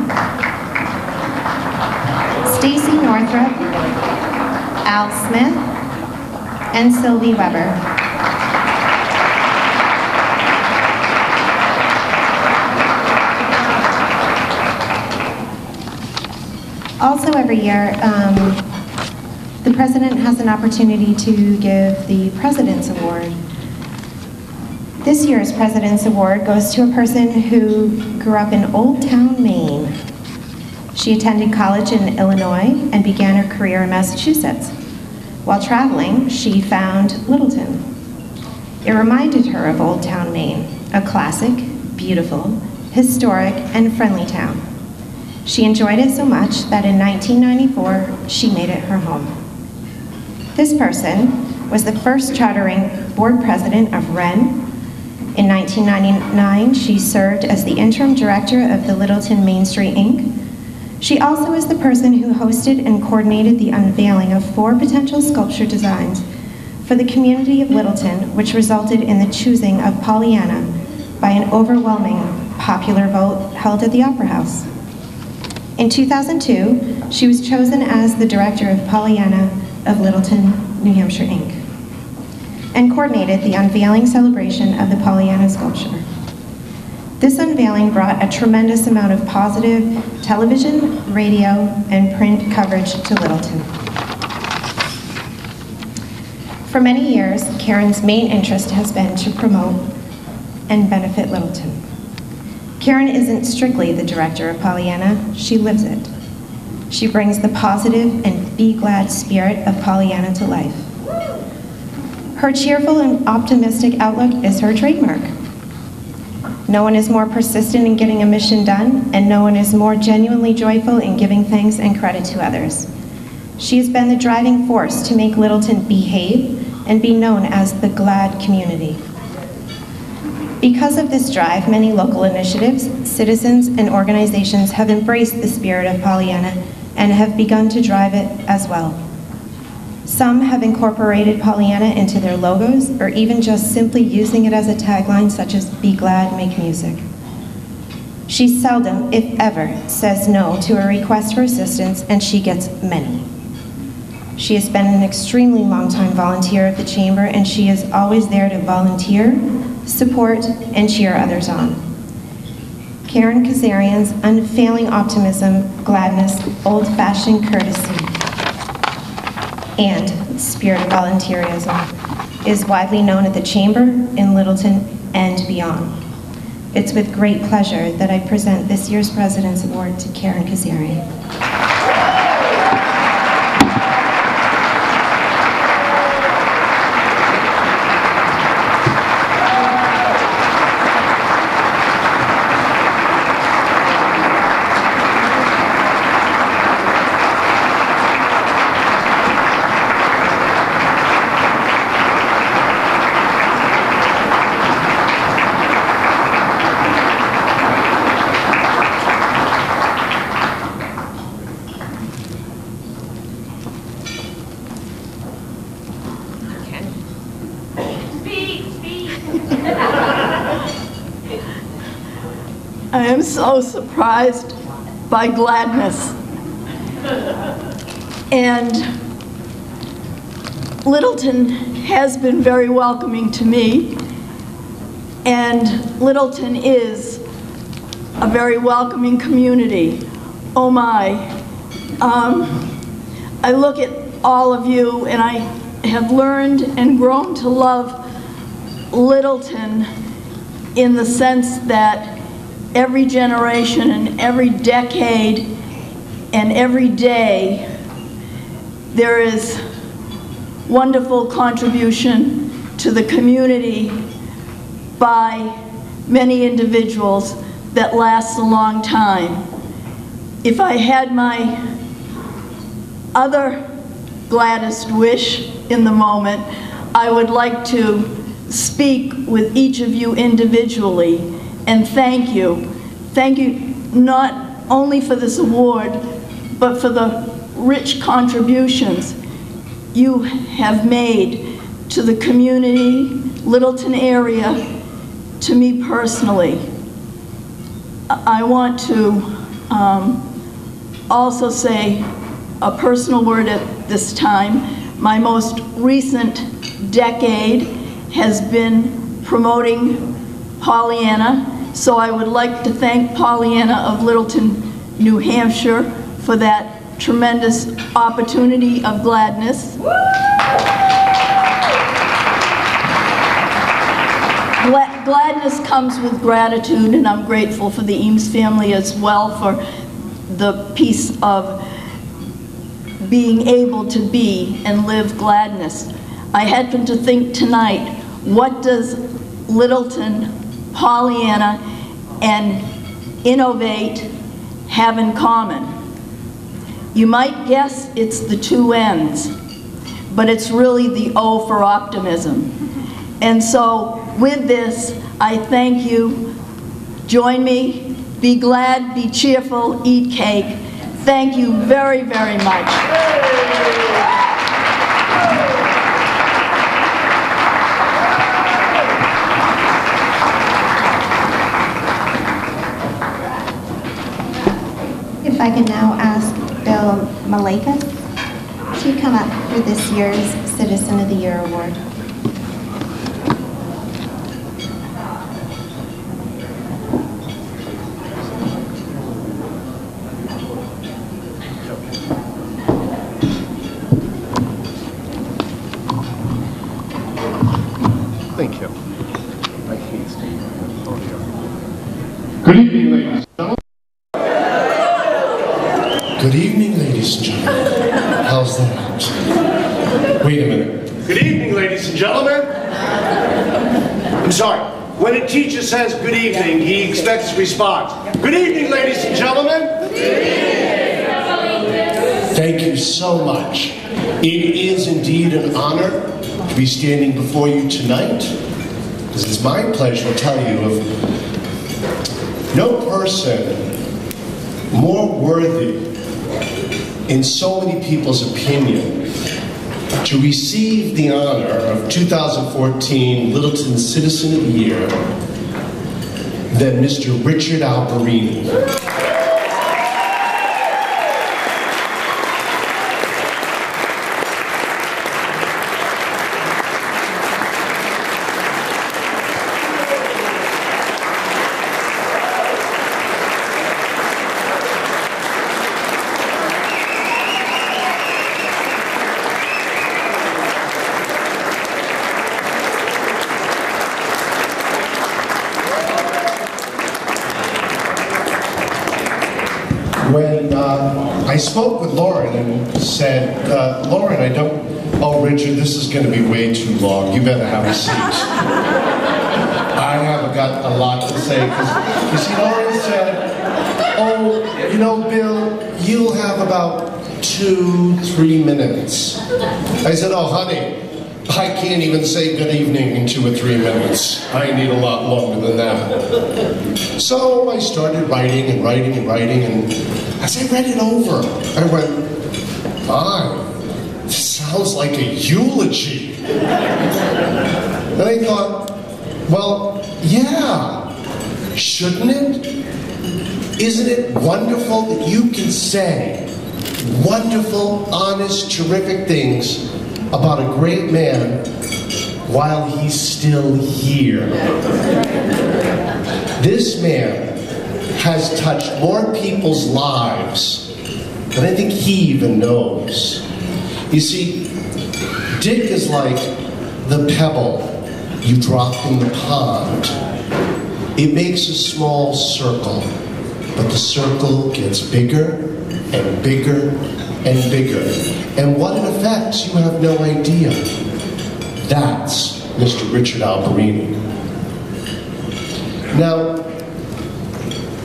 Stacy Northrup, Al Smith, and Sylvie Weber. Also every year, the president has an opportunity to give the President's Award. This year's President's Award goes to a person who grew up in Old Town, Maine. She attended college in Illinois and began her career in Massachusetts. While traveling, she found Littleton. It reminded her of Old Town, Maine, a classic, beautiful, historic, and friendly town. She enjoyed it so much that in 1994, she made it her home. This person was the first chartering board president of Wren. In 1999, she served as the interim director of the Littleton Main Street, Inc. She also is the person who hosted and coordinated the unveiling of 4 potential sculpture designs for the community of Littleton, which resulted in the choosing of Pollyanna by an overwhelming popular vote held at the Opera House. In 2002, she was chosen as the director of Pollyanna of Littleton, New Hampshire, Inc., and coordinated the unveiling celebration of the Pollyanna sculpture. This unveiling brought a tremendous amount of positive television, radio, and print coverage to Littleton. For many years, Karen's main interest has been to promote and benefit Littleton. Karen isn't strictly the director of Pollyanna, she lives it. She brings the positive and be glad spirit of Pollyanna to life. Her cheerful and optimistic outlook is her trademark. No one is more persistent in getting a mission done, and no one is more genuinely joyful in giving thanks and credit to others. She has been the driving force to make Littleton behave and be known as the glad community. Because of this drive, many local initiatives, citizens, and organizations have embraced the spirit of Pollyanna and have begun to drive it as well. Some have incorporated Pollyanna into their logos, or even just simply using it as a tagline, such as "Be glad, make music." She seldom, if ever, says no to a request for assistance, and she gets many. She has been an extremely long-time volunteer of the Chamber, and she is always there to volunteer, support, and cheer others on. Karen Kazarian's unfailing optimism, gladness, old-fashioned courtesy, and spirit of volunteerism is widely known at the Chamber, in Littleton, and beyond. It's with great pleasure that I present this year's President's Award to Karen Kazarian. I am so surprised by gladness. And Littleton has been very welcoming to me, and Littleton is a very welcoming community. Oh my. I look at all of you, and I have learned and grown to love Littleton in the sense that every generation and every decade and every day there is wonderful contribution to the community by many individuals that lasts a long time. If I had my other gladdest wish in the moment, I would like to speak with each of you individually and thank you. Thank you not only for this award, but for the rich contributions you have made to the community, Littleton area, to me personally. I want to also say a personal word at this time. My most recent decade has been promoting Pollyanna, so I would like to thank Pollyanna of Littleton, New Hampshire for that tremendous opportunity of gladness. Gladness comes with gratitude, and I'm grateful for the Eames family as well for the piece of being able to be and live gladness. I happened to think tonight, what does Littleton, Pollyanna, and Innovate have in common? You might guess it's the two N's, but it's really the O for optimism. And so with this, I thank you. Join me. Be glad, be cheerful, eat cake. Thank you very, very much. If I can now ask Bill Malakas to come up for this year's Citizen of the Year Award. Thank you. I can't stand Good evening, ladies and gentlemen. Good evening, ladies and gentlemen. How's that? Wait a minute. Good evening, ladies and gentlemen. I'm sorry. When a teacher says good evening, he expects a response. Good evening, ladies and gentlemen. Good evening. Thank you so much. It is indeed an honor to be standing before you tonight. It's my pleasure to tell you of no person more worthy in so many people's opinion to receive the honor of 2014 Littleton Citizen of the Year than Mr. Richard Alberini. When I spoke with Lauren and said, Lauren, oh, Richard, this is going to be way too long. You better have a seat. I haven't got a lot to say, because Lauren said, oh, you know, Bill, you'll have about 2-3 minutes. I said, oh, honey, I can't even say good evening in 2 or 3 minutes. I need a lot longer than that. So I started writing and writing and writing, and as I read it over, I went, my, this sounds like a eulogy. And I thought, well, yeah, shouldn't it? Isn't it wonderful that you can say wonderful, honest, terrific things about a great man while he's still here? This man has touched more people's lives than I think he even knows. You see, Dick is like the pebble you drop in the pond. It makes a small circle, but the circle gets bigger and bigger and bigger. And what it affects, you have no idea. That's Mr. Richard Alberini. Now,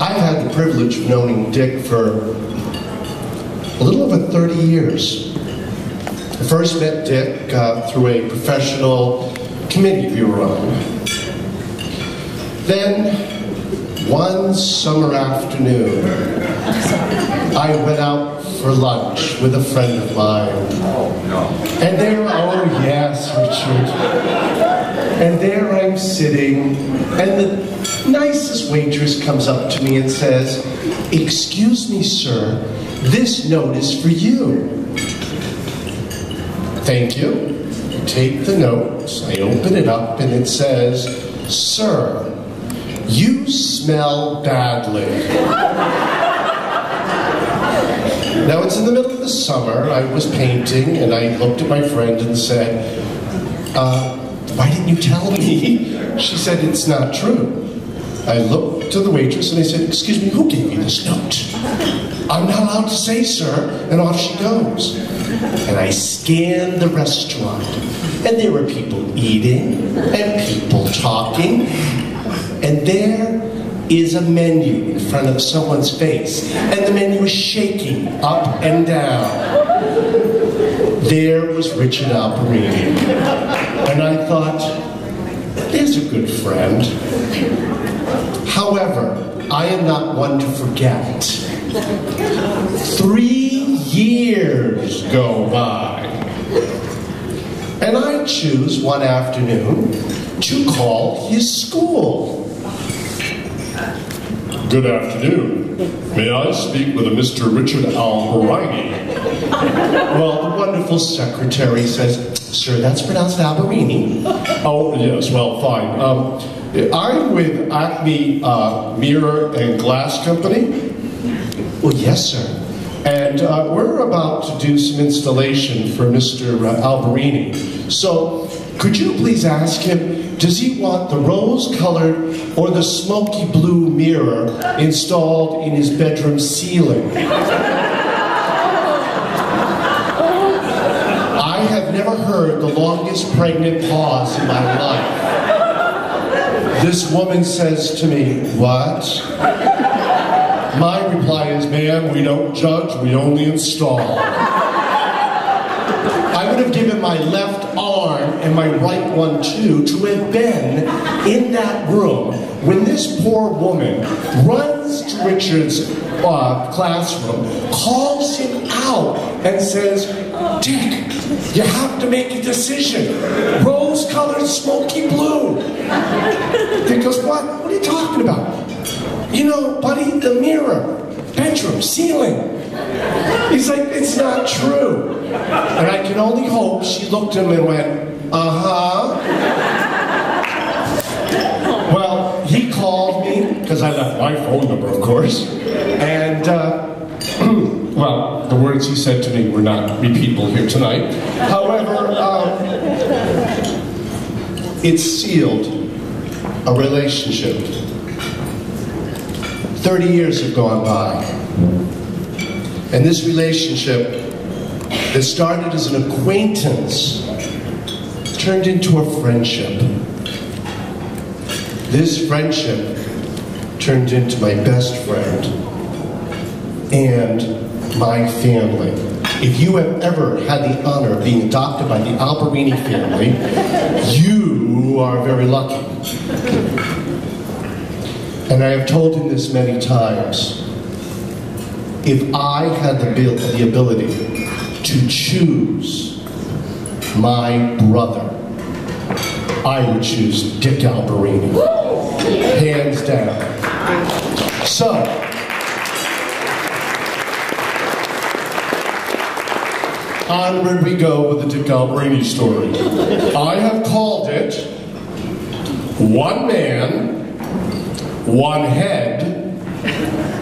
I've had the privilege of knowing Dick for a little over 30 years. I first met Dick through a professional committee we were on. Then, one summer afternoon, I went out for lunch with a friend of mine. And there, oh yes, Richard. And there I'm sitting, and the nicest waitress comes up to me and says, "Excuse me, sir, this note is for you." Thank you. I take the note, I open it up, and it says, "Sir, you smell badly." Now, it's in the middle of the summer. I was painting, and I looked at my friend and said, why didn't you tell me? She said, it's not true. I looked to the waitress and I said, excuse me, who gave you this note? I'm not allowed to say, sir, and off she goes. And I scanned the restaurant, and there were people eating and people talking, and there is a menu in front of someone's face, and the menu is shaking up and down. There was Richard Alperini, and I thought, there's a good friend. However, I am not one to forget. 3 years go by, and I choose one afternoon to call his school. Good afternoon. May I speak with a Mr. Richard Alperini? Well, the wonderful secretary says, sir, that's pronounced Alperini. Oh, yes, well, fine. I'm with Acme Mirror and Glass Company. Well, yes, sir. And we're about to do some installation for Mr. Alperini. So, could you please ask him, does he want the rose-colored or the smoky blue mirror installed in his bedroom ceiling? I have never heard the longest pregnant pause in my life. This woman says to me, what? My reply is, ma'am, we don't judge, we only install. I would have given my left arm and my right one too to have been in that room when this poor woman runs to Richard's classroom, calls him out and says, Dick, you have to make a decision. Rose-colored, smoky blue. Dick goes, what? What are you talking about? You know, buddy, the mirror, bedroom, ceiling. He's like, it's not true. And I can only hope she looked at him and went, uh-huh. Well, he called me, because I left my phone number, of course. And, well, the words he said to me were not repeatable here tonight. However, it sealed a relationship. 30 years have gone by. And this relationship that started as an acquaintance turned into a friendship. This friendship turned into my best friend and my family. If you have ever had the honor of being adopted by the Alperini family, you are very lucky. And I have told him this many times. If I had the ability to choose my brother, I would choose Dick Alperini. Hands down. So, onward we go with the Dick Alperini story. I have called it One Man, One Head,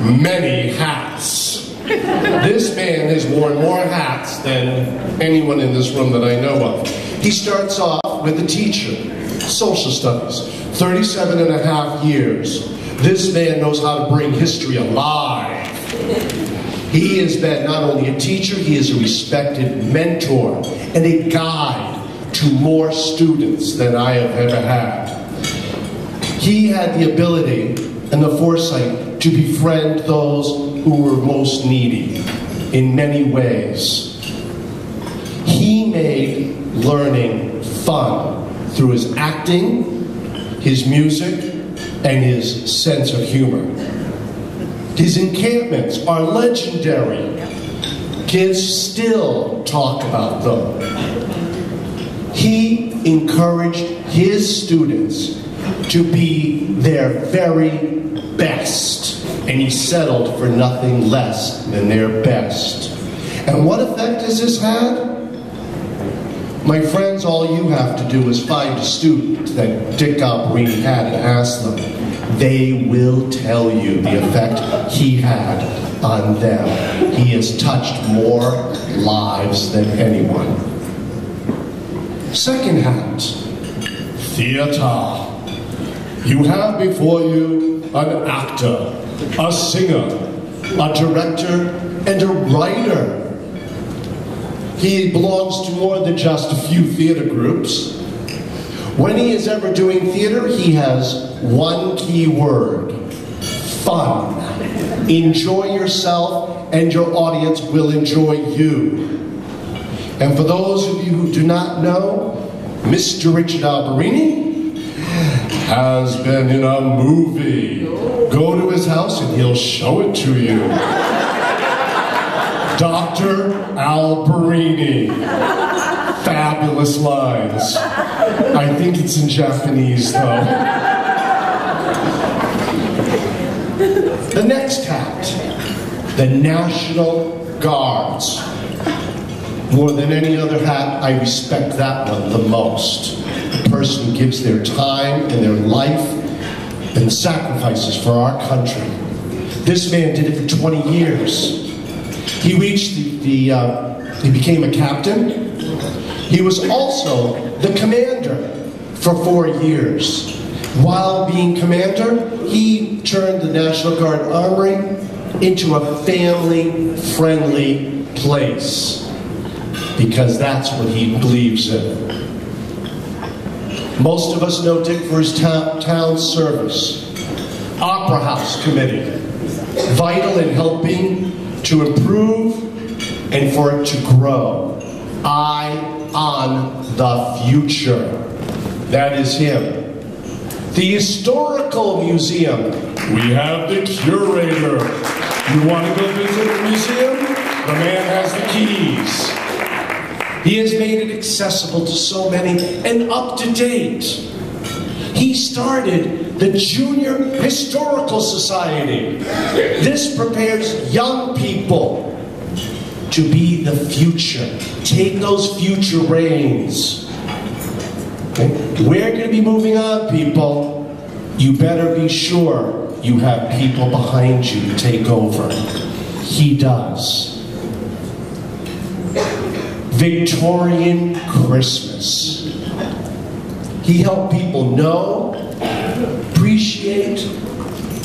Many Hats. This man has worn more hats than anyone in this room that I know of. He starts off with a teacher, social studies, 37 and a half years. This man knows how to bring history alive. He has been not only a teacher, he is a respected mentor and a guide to more students than I have ever had. He had the ability and the foresight to befriend those who were most needy in many ways. He made learning fun through his acting, his music, and his sense of humor. His encampments are legendary. Kids still talk about them. He encouraged his students to be their very best, and he settled for nothing less than their best. And what effect has this had? My friends, all you have to do is find a student that Dick Alperini had and ask them. They will tell you the effect he had on them. He has touched more lives than anyone. Second hat, theater. You have before you an actor, a singer, a director, and a writer. He belongs to more than just a few theater groups. When he is ever doing theater, he has one key word: fun. Enjoy yourself, and your audience will enjoy you. And for those of you who do not know, Mr. Richard Alberini has been in a movie. Go to his house and he'll show it to you. Dr. Alberini. Fabulous lines. I think it's in Japanese, though. The next hat, the National Guards. More than any other hat, I respect that one the most. The person who gives their time and their life and sacrifices for our country. This man did it for 20 years. He reached he became a captain. He was also the commander for 4 years. While being commander, he turned the National Guard Armory into a family-friendly place, because that's what he believes in. Most of us know Dick for his town service. Opera House Committee, vital in helping to improve and for it to grow. Eye on the future. That is him. The Historical Museum. We have the curator. You want to go visit the museum? The man has the keys. He has made it accessible to so many and up to date. He started the Junior Historical Society. This prepares young people to be the future. Take those future reins. Okay? We're going to be moving on, people. You better be sure you have people behind you to take over. He does. Victorian Christmas. He helped people know, appreciate,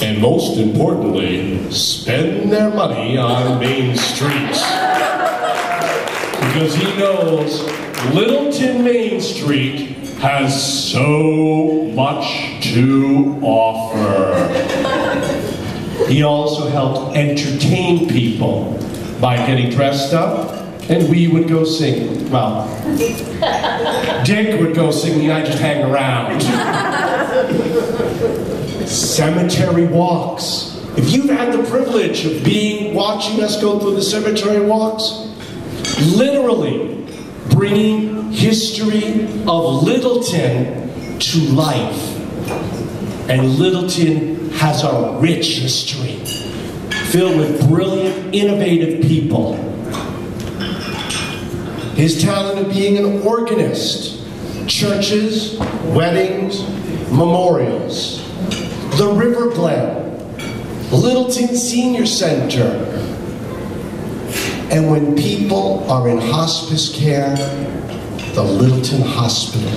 and most importantly, spend their money on Main Street. Because he knows Littleton Main Street has so much to offer. He also helped entertain people by getting dressed up, and we would go sing. Well, Dick would go singing, I just hang around. Cemetery walks. If you've had the privilege of watching us go through the cemetery walks, literally bringing history of Littleton to life. And Littleton has a rich history, filled with brilliant, innovative people. His talent of being an organist, churches, weddings, memorials, the River Glen, Littleton Senior Center, and when people are in hospice care, the Littleton Hospital,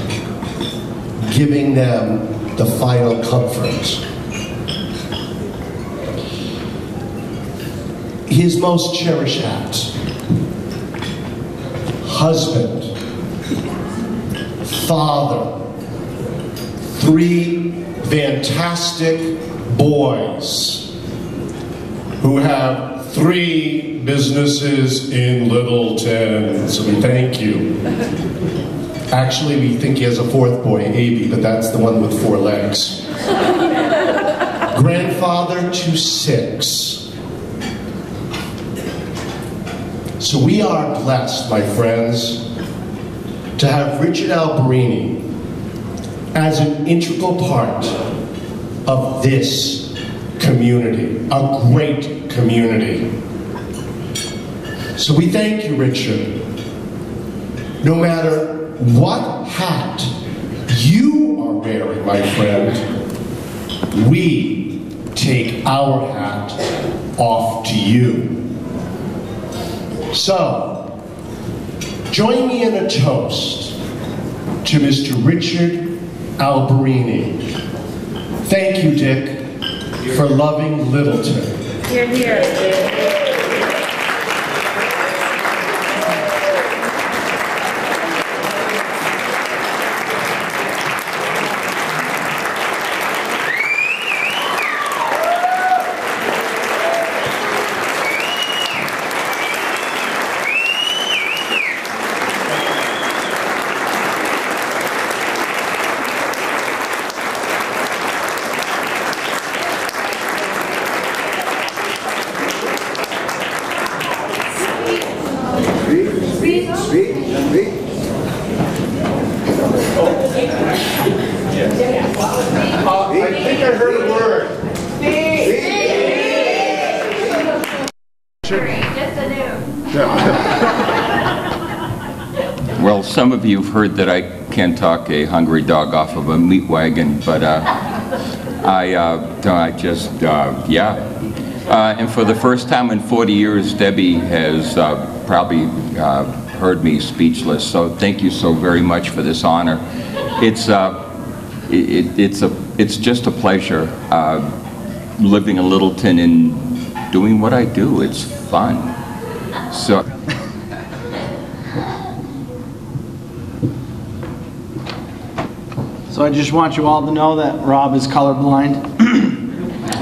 giving them the final comfort. His most cherished hat: husband, father, 3 fantastic boys who have 3 businesses in Littleton. So we thank you. Actually, we think he has a 4th boy, Abby, but that's the one with 4 legs. Grandfather to 6. So we are blessed, my friends, to have Richard Alberini as an integral part of this community, a great community. So we thank you, Richard. No matter what hat you are wearing, my friend, we take our hat off to you. So, join me in a toast to Mr. Richard Alberini. Thank you, Dick, for loving Littleton. Here, here. I think I heard a word. Well, some of you have heard that I can't talk a hungry dog off of a meat wagon, but and for the first time in 40 years, Debbie has probably heard me speechless. So thank you so very much for this honor. It's just a pleasure living in Littleton and doing what I do. It's fun. So I just want you all to know that Rob is colorblind.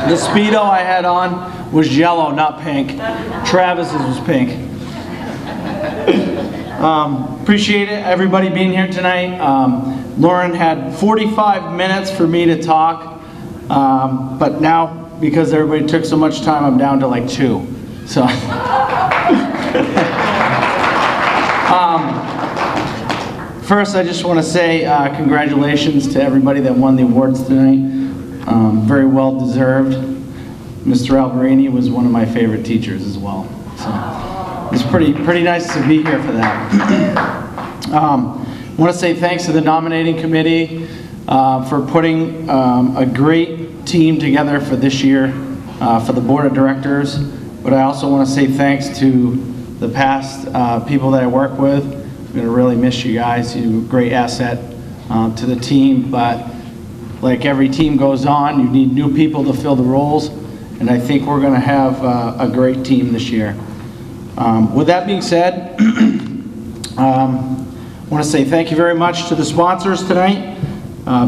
The Speedo I had on was yellow, not pink. Travis's was pink. Appreciate it, everybody being here tonight. Lauren had 45 minutes for me to talk, but now, because everybody took so much time, I'm down to like 2. So, first, I just want to say congratulations to everybody that won the awards tonight. Very well deserved. Mr. Alberini was one of my favorite teachers as well. So it's pretty nice to be here for that. I want to say thanks to the nominating committee for putting a great team together for this year for the board of directors. But I also want to say thanks to the past people that I work with. I'm going to really miss you guys. You're a great asset to the team, but like every team goes on, you need new people to fill the roles, and I think we're going to have a great team this year. With that being said, I want to say thank you very much to the sponsors tonight,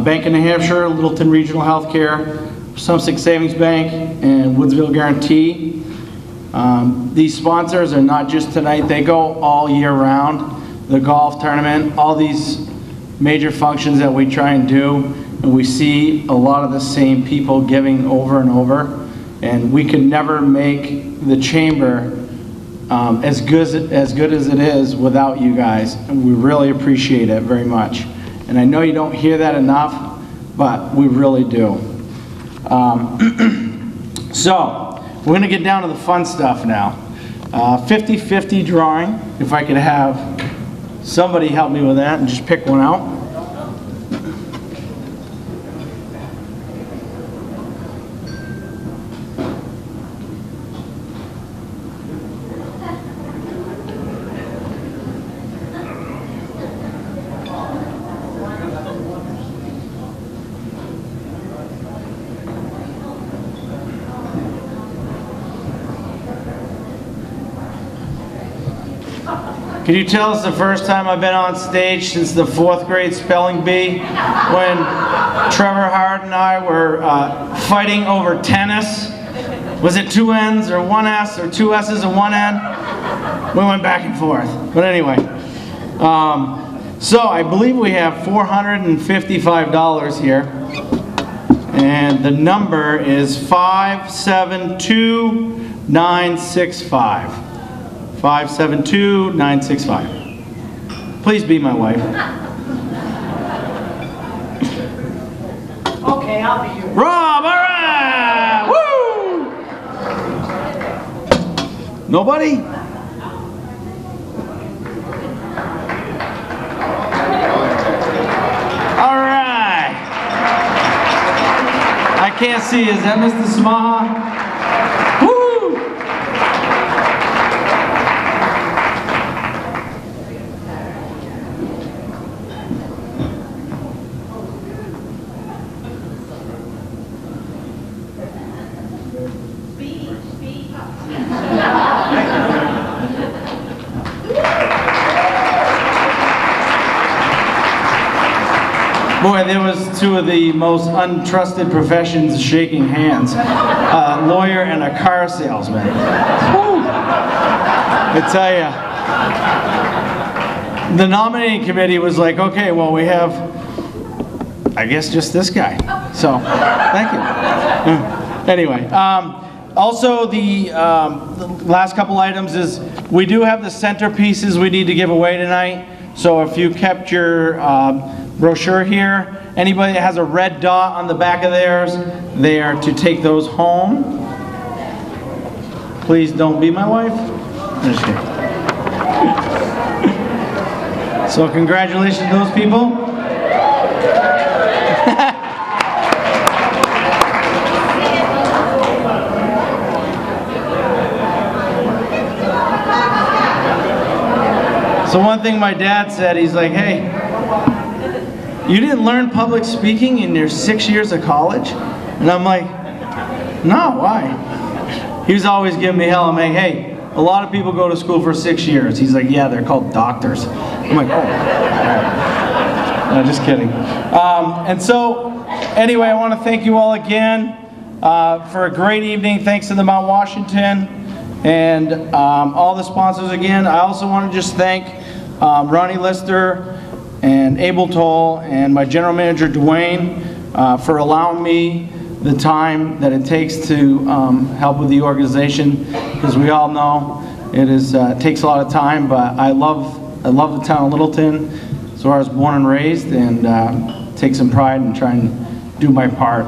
Bank of New Hampshire, Littleton Regional Healthcare, Sussex Savings Bank, and Woodsville Guarantee. These sponsors are not just tonight, they go all year round. The golf tournament, all these major functions that we try and do, and we see a lot of the same people giving over and over, and we could never make the chamber as good as it is without you guys, and we really appreciate it very much. And I know you don't hear that enough, but we really do. So, we're going to get down to the fun stuff now. 50-50 drawing, if I could have somebody help me with that and just pick one out. Can you tell us the first time I've been on stage since the 4th grade spelling bee when Trevor Hart and I were fighting over tennis? Was it 2 N's or 1 S or 2 S's and 1 N? We went back and forth. But anyway, so I believe we have $455 here. And the number is 572965. 572965. Please be my wife. Okay, I'll be here. Rob, all right! Woo! Nobody? All right. I can't see. Is that Mr. Smaha? Woo! Boy, there was two of the most untrusted professions shaking hands. A lawyer and a car salesman. Whew. I tell you, the nominating committee was like, okay, well, we have, I guess, just this guy. So, thank you. Anyway, also the last couple items is we do have the centerpieces we need to give away tonight. So if you kept your brochure here, anybody that has a red dot on the back of theirs, they are to take those home. Please don't be my wife. I'm just kidding. So congratulations to those people. So one thing my dad said, he's like, hey, you didn't learn public speaking in your 6 years of college? And I'm like, no, why? He was always giving me hell. I'm like, hey, a lot of people go to school for 6 years. He's like, yeah, they're called doctors. I'm like, oh. No, just kidding. And so, anyway, I want to thank you all again for a great evening. Thanks to the Mount Washington and all the sponsors again. I also want to just thank Ronnie Lister and Abel Toll and my general manager Dwayne for allowing me the time that it takes to help with the organization, because we all know it takes a lot of time, but I love the town of Littleton. So I was born and raised, and take some pride in trying to do my part.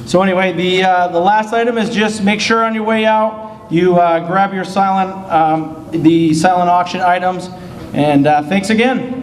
So anyway, the last item is just make sure on your way out you grab your the silent auction items, and thanks again.